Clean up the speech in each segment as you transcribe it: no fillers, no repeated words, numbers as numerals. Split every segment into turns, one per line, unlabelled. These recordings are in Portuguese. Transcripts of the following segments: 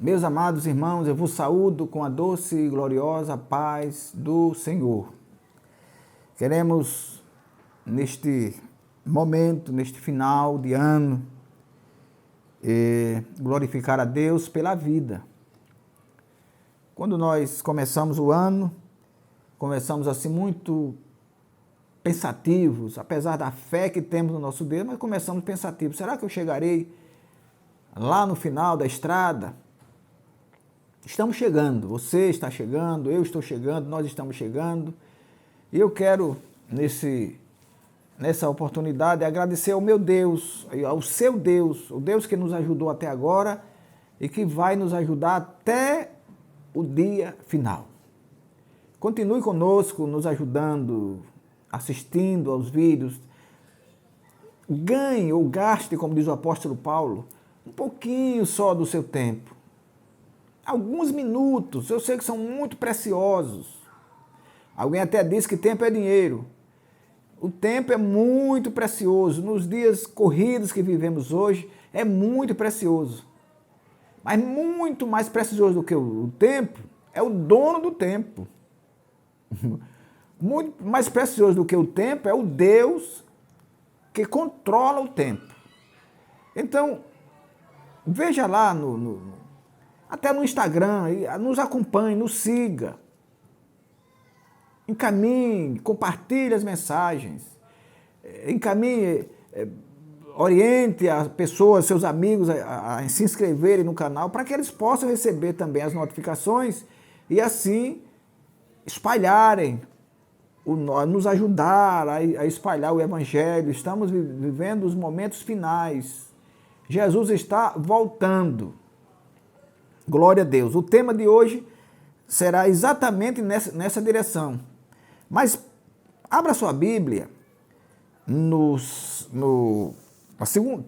Meus amados irmãos, eu vos saúdo com a doce e gloriosa paz do Senhor. Queremos, neste momento, neste final de ano, glorificar a Deus pela vida. Quando nós começamos o ano, começamos assim muito pensativos, apesar da fé que temos no nosso Deus, mas começamos pensativos. Será que eu chegarei lá no final da estrada? Estamos chegando, você está chegando, eu estou chegando, nós estamos chegando. E eu quero, nessa oportunidade, agradecer ao meu Deus, ao seu Deus, o Deus que nos ajudou até agora e que vai nos ajudar até o dia final. Continue conosco, nos ajudando, assistindo aos vídeos. Ganhe ou gaste, como diz o apóstolo Paulo, um pouquinho só do seu tempo. Alguns minutos, eu sei que são muito preciosos. Alguém até diz que tempo é dinheiro. O tempo é muito precioso. Nos dias corridos que vivemos hoje, é muito precioso. Mas muito mais precioso do que o tempo é o dono do tempo. Muito mais precioso do que o tempo é o Deus que controla o tempo. Então, veja lá até no Instagram, nos acompanhe, nos siga. Encaminhe, compartilhe as mensagens. Encaminhe, oriente as pessoas, seus amigos a se inscreverem no canal para que eles possam receber também as notificações e assim espalharem, nos ajudar a espalhar o Evangelho. Estamos vivendo os momentos finais. Jesus está voltando. Glória a Deus. O tema de hoje será exatamente nessa direção. Mas abra sua Bíblia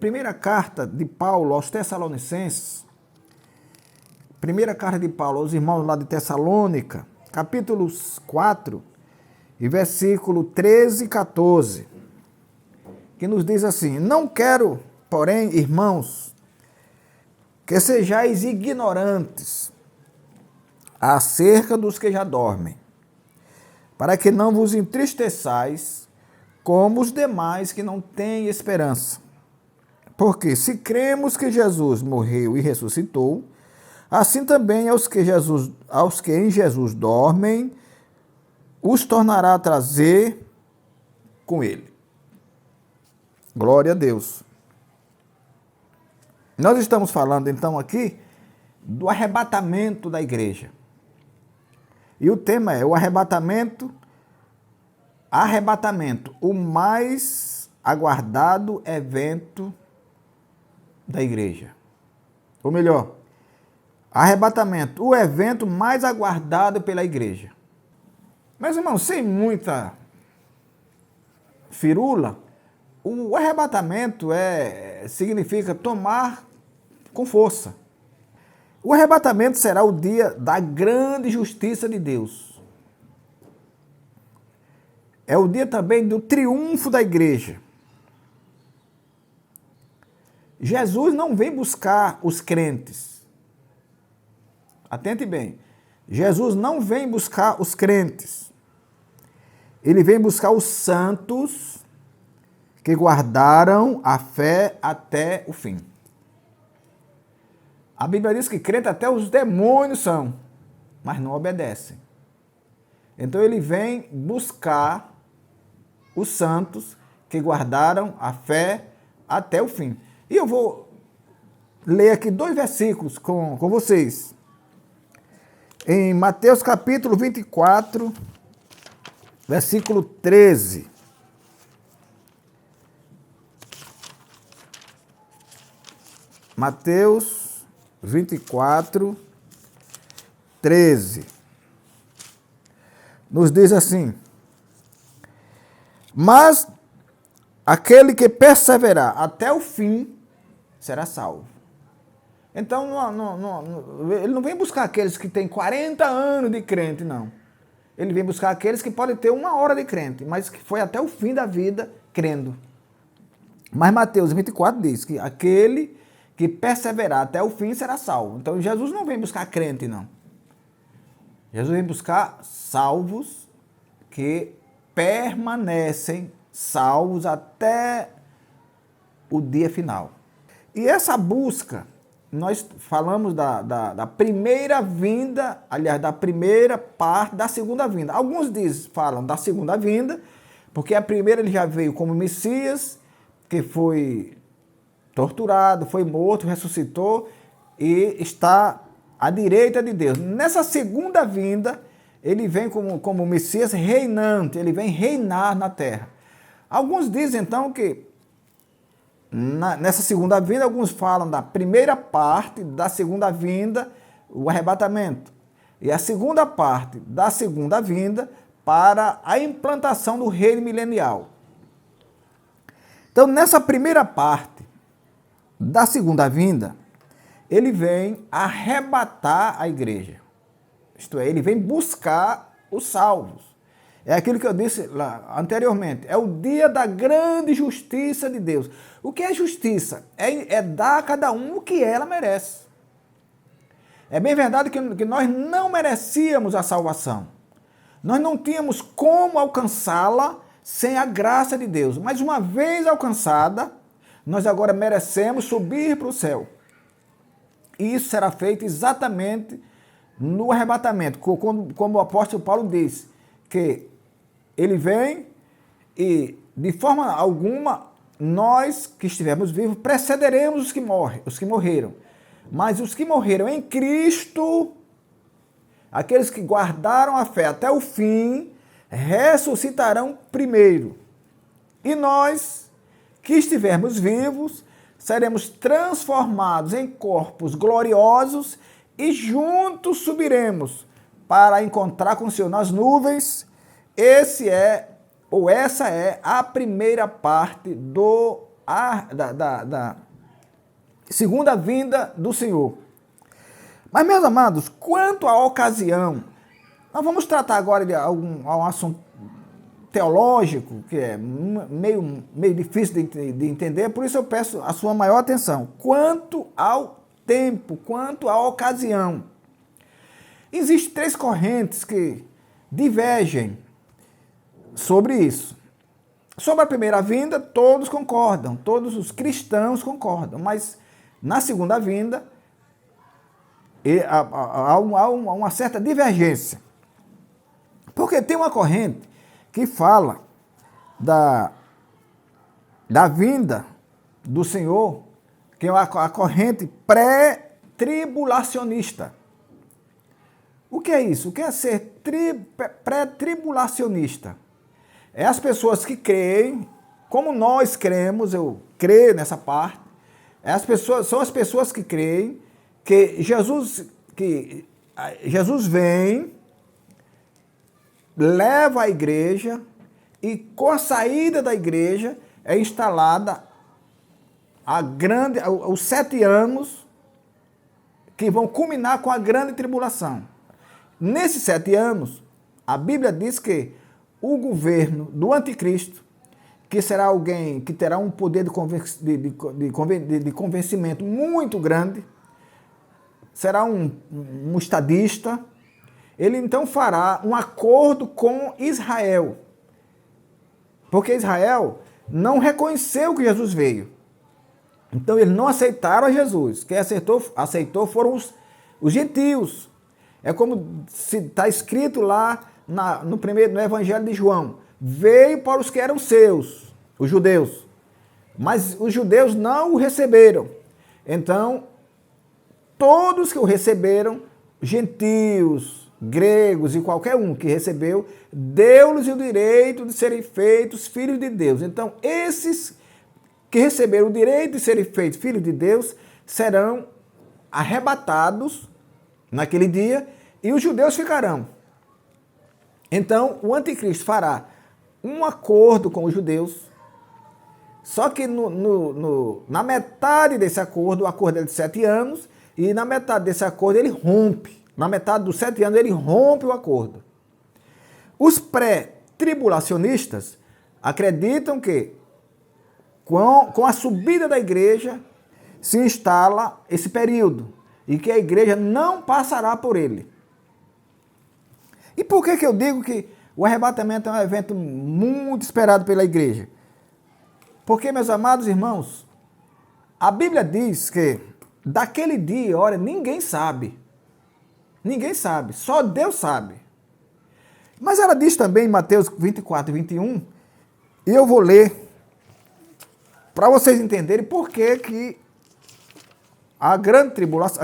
primeira carta de Paulo aos Tessalonicenses. Primeira carta de Paulo aos irmãos lá de Tessalônica, capítulo 4, e versículo 13 e 14, que nos diz assim: Não quero, porém, irmãos, que sejais ignorantes acerca dos que já dormem, para que não vos entristeçais como os demais que não têm esperança. Porque se cremos que Jesus morreu e ressuscitou, assim também aos que em Jesus dormem, os tornará a trazer com ele. Glória a Deus. Nós estamos falando então aqui do arrebatamento da igreja. E o tema é o arrebatamento, o mais aguardado evento da igreja. Ou melhor, arrebatamento, o evento mais aguardado pela igreja. Meus irmãos, sem muita firula, o arrebatamento significa tomar com força. O arrebatamento será o dia da grande justiça de Deus. É o dia também do triunfo da igreja. Jesus não vem buscar os crentes. Atente bem. Jesus não vem buscar os crentes. Ele vem buscar os santos que guardaram a fé até o fim. A Bíblia diz que crente até os demônios são, mas não obedecem. Então ele vem buscar os santos que guardaram a fé até o fim. E eu vou ler aqui 2 versículos com vocês. Em Mateus capítulo 24, versículo 13. Mateus 24, 13. Nos diz assim: Mas aquele que perseverar até o fim será salvo. Então, ele não vem buscar aqueles que têm 40 anos de crente, não. Ele vem buscar aqueles que podem ter 1 hora de crente, mas que foi até o fim da vida crendo. Mas Mateus 24 diz que aquele que perseverar até o fim será salvo. Então Jesus não vem buscar crente, não. Jesus vem buscar salvos que permanecem salvos até o dia final. E essa busca, nós falamos da primeira vinda, aliás, da primeira parte da segunda vinda. Alguns falam da segunda vinda, porque a primeira ele já veio como Messias, que foi torturado, foi morto, ressuscitou e está à direita de Deus. Nessa segunda vinda, ele vem como Messias reinante, ele vem reinar na terra. Alguns dizem então que nessa segunda vinda, alguns falam da primeira parte da segunda vinda, o arrebatamento, e a segunda parte da segunda vinda para a implantação do reino milenial. Então, nessa primeira parte da segunda vinda, ele vem arrebatar a igreja. Isto é, ele vem buscar os salvos. É aquilo que eu disse lá anteriormente. É o dia da grande justiça de Deus. O que é justiça? É dar a cada um o que ela merece. É bem verdade que nós não merecíamos a salvação. Nós não tínhamos como alcançá-la sem a graça de Deus. Mas uma vez alcançada, nós agora merecemos subir para o céu. E isso será feito exatamente no arrebatamento, como o apóstolo Paulo disse, que ele vem e, de forma alguma, nós que estivermos vivos precederemos os que morreram. Mas os que morreram em Cristo, aqueles que guardaram a fé até o fim, ressuscitarão primeiro. E nós, que estivermos vivos, seremos transformados em corpos gloriosos e juntos subiremos para encontrar com o Senhor nas nuvens. Essa é a primeira parte da segunda vinda do Senhor. Mas, meus amados, quanto à ocasião, nós vamos tratar agora de um assunto teológico, que é meio difícil de entender, por isso eu peço a sua maior atenção. Quanto ao tempo, quanto à ocasião. Existem 3 correntes que divergem sobre isso. Sobre a primeira vinda, todos concordam, todos os cristãos concordam, mas na segunda vinda há uma certa divergência. Porque tem uma corrente que fala da vinda do Senhor, que é a corrente pré-tribulacionista. O que é isso? O que é ser pré-tribulacionista? É as pessoas que creem, como nós cremos, eu creio nessa parte, são as pessoas que creem que Jesus vem, leva a igreja e com a saída da igreja é instalada os 7 anos que vão culminar com a grande tribulação. Nesses 7 anos, a Bíblia diz que o governo do anticristo, que será alguém que terá um poder de convencimento muito grande, será um estadista, ele então fará um acordo com Israel. Porque Israel não reconheceu que Jesus veio. Então eles não aceitaram a Jesus. Quem aceitou foram os gentios. É como está escrito lá no Evangelho de João. Veio para os que eram seus, os judeus. Mas os judeus não o receberam. Então, todos que o receberam, gentios, gregos e qualquer um que recebeu, deu-lhes o direito de serem feitos filhos de Deus. Então, esses que receberam o direito de serem feitos filhos de Deus serão arrebatados naquele dia e os judeus ficarão. Então, o anticristo fará um acordo com os judeus, só que na metade desse acordo, o acordo é de 7 anos, e na metade desse acordo ele rompe. Na metade dos 7 anos ele rompe o acordo. Os pré-tribulacionistas acreditam que com a subida da igreja se instala esse período e que a igreja não passará por ele. E por que eu digo que o arrebatamento é um evento muito esperado pela igreja? Porque, meus amados irmãos, a Bíblia diz que daquele dia e hora ninguém sabe. Ninguém sabe, só Deus sabe. Mas ela diz também em Mateus 24 e 21, e eu vou ler para vocês entenderem por que a grande tribulação,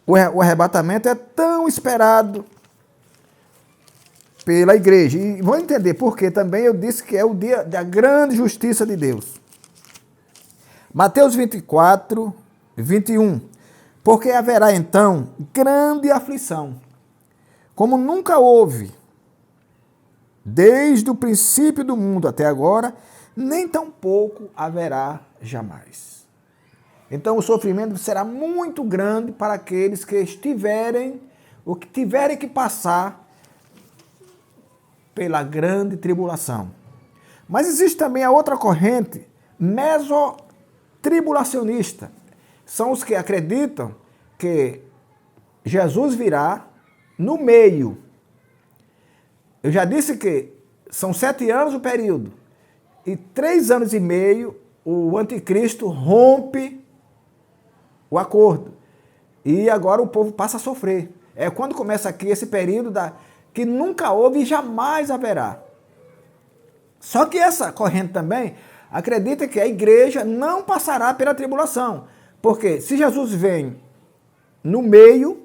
o arrebatamento é tão esperado pela igreja. E vão entender por que também eu disse que é o dia da grande justiça de Deus. Mateus 24, 21. Porque haverá então grande aflição, como nunca houve, desde o princípio do mundo até agora, nem tampouco haverá jamais. Então o sofrimento será muito grande para aqueles que estiverem, ou que tiverem que passar pela grande tribulação. Mas existe também a outra corrente, mesotribulacionista. São os que acreditam que Jesus virá no meio. Eu já disse que são 7 anos o período. E 3 anos e meio o anticristo rompe o acordo. E agora o povo passa a sofrer. É quando começa aqui esse período que nunca houve e jamais haverá. Só que essa corrente também acredita que a igreja não passará pela tribulação. Porque se Jesus vem no meio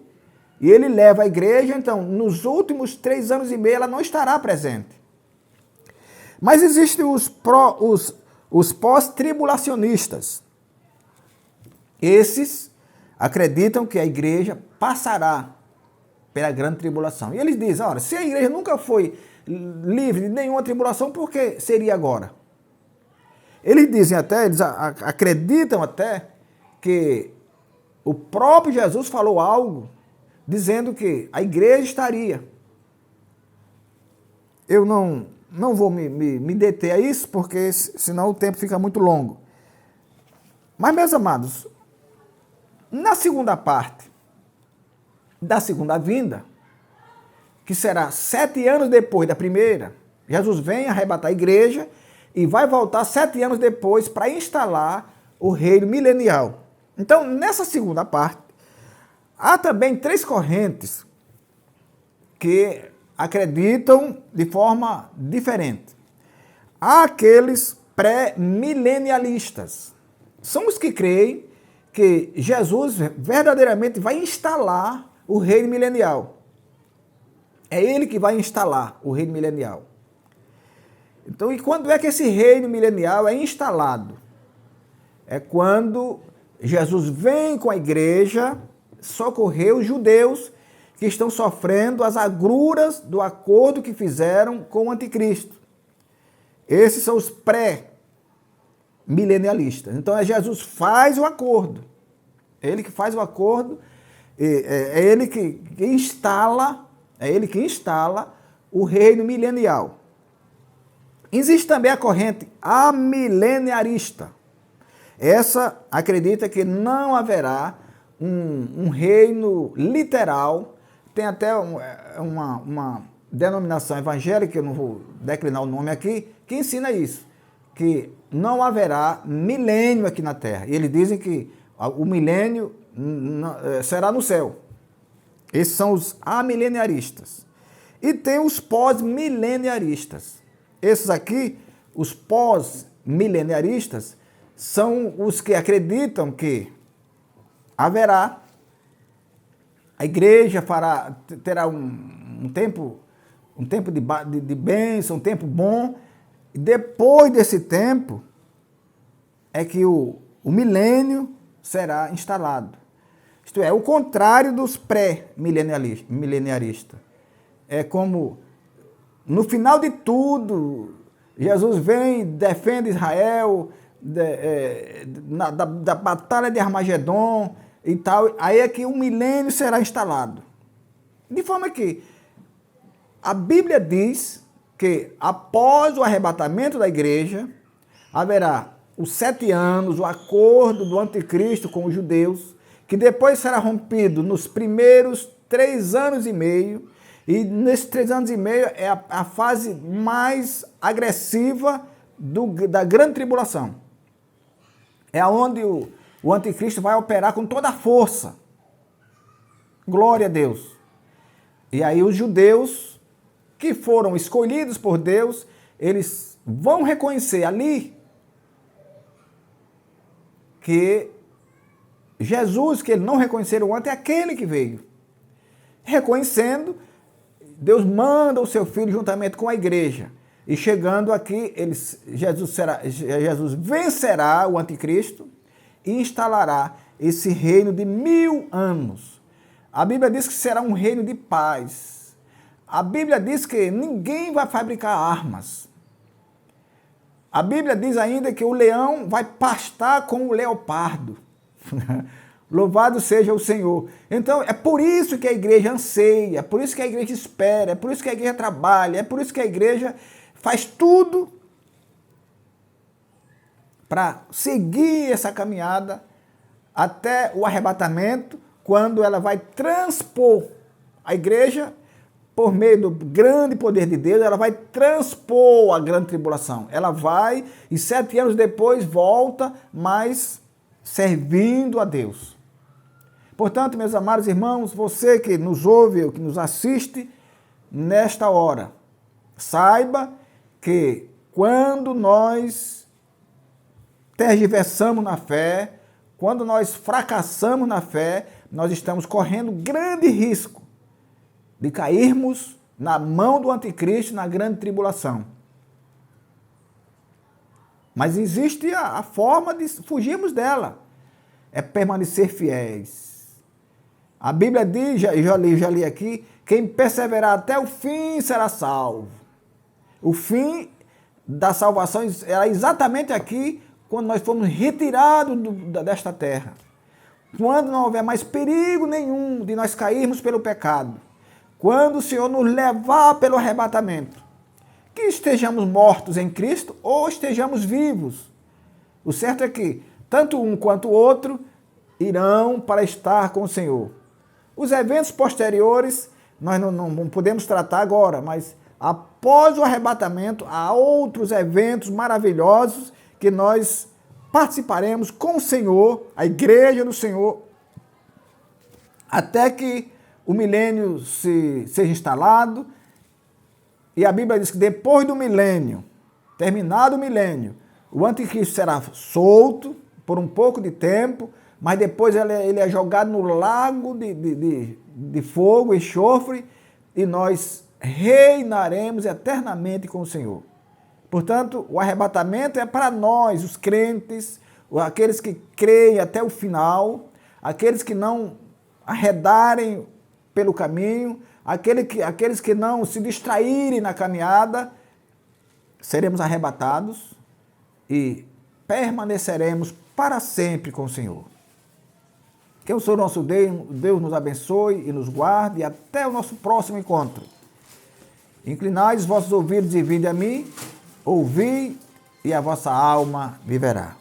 e ele leva a igreja, então nos últimos 3 anos e meio ela não estará presente. Mas existem os pós-tribulacionistas. Esses acreditam que a igreja passará pela grande tribulação. E eles dizem, olha, se a igreja nunca foi livre de nenhuma tribulação, por que seria agora? Eles dizem até, eles acreditam até que o próprio Jesus falou algo dizendo que a igreja estaria. Eu não vou me deter a isso, porque senão o tempo fica muito longo. Mas, meus amados, na segunda parte da segunda vinda, que será 7 anos depois da primeira, Jesus vem arrebatar a igreja e vai voltar 7 anos depois para instalar o reino milenial. Então, nessa segunda parte, há também 3 correntes que acreditam de forma diferente. Há aqueles pré-milenialistas. São os que creem que Jesus verdadeiramente vai instalar o reino milenial. É ele que vai instalar o reino milenial. Então, e quando é que esse reino milenial é instalado? É quando Jesus vem com a igreja socorrer os judeus que estão sofrendo as agruras do acordo que fizeram com o anticristo. Esses são os pré-milenialistas. Então, Jesus faz o acordo. É ele que faz o acordo, é ele que instala o reino milenial. Existe também a corrente amileniarista. Essa acredita que não haverá um reino literal. Tem até uma denominação evangélica, eu não vou declinar o nome aqui, que ensina isso, que não haverá milênio aqui na Terra. E eles dizem que o milênio será no céu. Esses são os amileniaristas. E tem os pós-mileniaristas. Esses aqui, os pós-mileniaristas, são os que acreditam que haverá, a igreja terá um tempo de bênção, um tempo bom, e depois desse tempo é que o milênio será instalado. Isto é, o contrário dos pré-mileniaristas. É como, no final de tudo, Jesus vem, defende Israel da batalha de Armagedon e tal, aí é que o milênio será instalado. De forma que a Bíblia diz que após o arrebatamento da igreja, haverá os 7 anos, o acordo do anticristo com os judeus, que depois será rompido nos primeiros 3 anos e meio, e nesses 3 anos e meio é a fase mais agressiva da grande tribulação. É onde o anticristo vai operar com toda a força. Glória a Deus. E aí os judeus que foram escolhidos por Deus, eles vão reconhecer ali que Jesus, que eles não reconheceram antes, é aquele que veio. Reconhecendo, Deus manda o seu filho juntamente com a igreja. E chegando aqui, Jesus vencerá o anticristo e instalará esse reino de 1000 anos. A Bíblia diz que será um reino de paz. A Bíblia diz que ninguém vai fabricar armas. A Bíblia diz ainda que o leão vai pastar com o leopardo. Louvado seja o Senhor. Então, é por isso que a igreja anseia, é por isso que a igreja espera, é por isso que a igreja trabalha, é por isso que a igreja faz tudo para seguir essa caminhada até o arrebatamento, quando ela vai transpor a igreja, por meio do grande poder de Deus, ela vai transpor a grande tribulação. Ela vai, e 7 anos depois, volta, mas servindo a Deus. Portanto, meus amados irmãos, você que nos ouve ou que nos assiste nesta hora, saiba que quando nós tergiversamos na fé, quando nós fracassamos na fé, nós estamos correndo grande risco de cairmos na mão do anticristo na grande tribulação. Mas existe a forma de fugirmos dela. É permanecer fiéis. A Bíblia diz, já li aqui, quem perseverar até o fim será salvo. O fim da salvação era exatamente aqui, quando nós fomos retirados desta terra. Quando não houver mais perigo nenhum de nós cairmos pelo pecado. Quando o Senhor nos levar pelo arrebatamento. Que estejamos mortos em Cristo ou estejamos vivos. O certo é que tanto um quanto o outro irão para estar com o Senhor. Os eventos posteriores nós não podemos tratar agora, mas após o arrebatamento há outros eventos maravilhosos que nós participaremos com o Senhor, a igreja do Senhor, até que o milênio seja instalado. E a Bíblia diz que depois do milênio, terminado o milênio, o anticristo será solto por um pouco de tempo, mas depois ele é jogado no lago de fogo e enxofre, e nós reinaremos eternamente com o Senhor. Portanto, o arrebatamento é para nós, os crentes, aqueles que creem até o final, aqueles que não arredarem pelo caminho, aqueles que não se distraírem na caminhada, seremos arrebatados e permaneceremos para sempre com o Senhor. Que o Senhor nosso Deus nos abençoe e nos guarde, e até o nosso próximo encontro. Inclinai os vossos ouvidos e vinde a mim, ouvi, e a vossa alma viverá.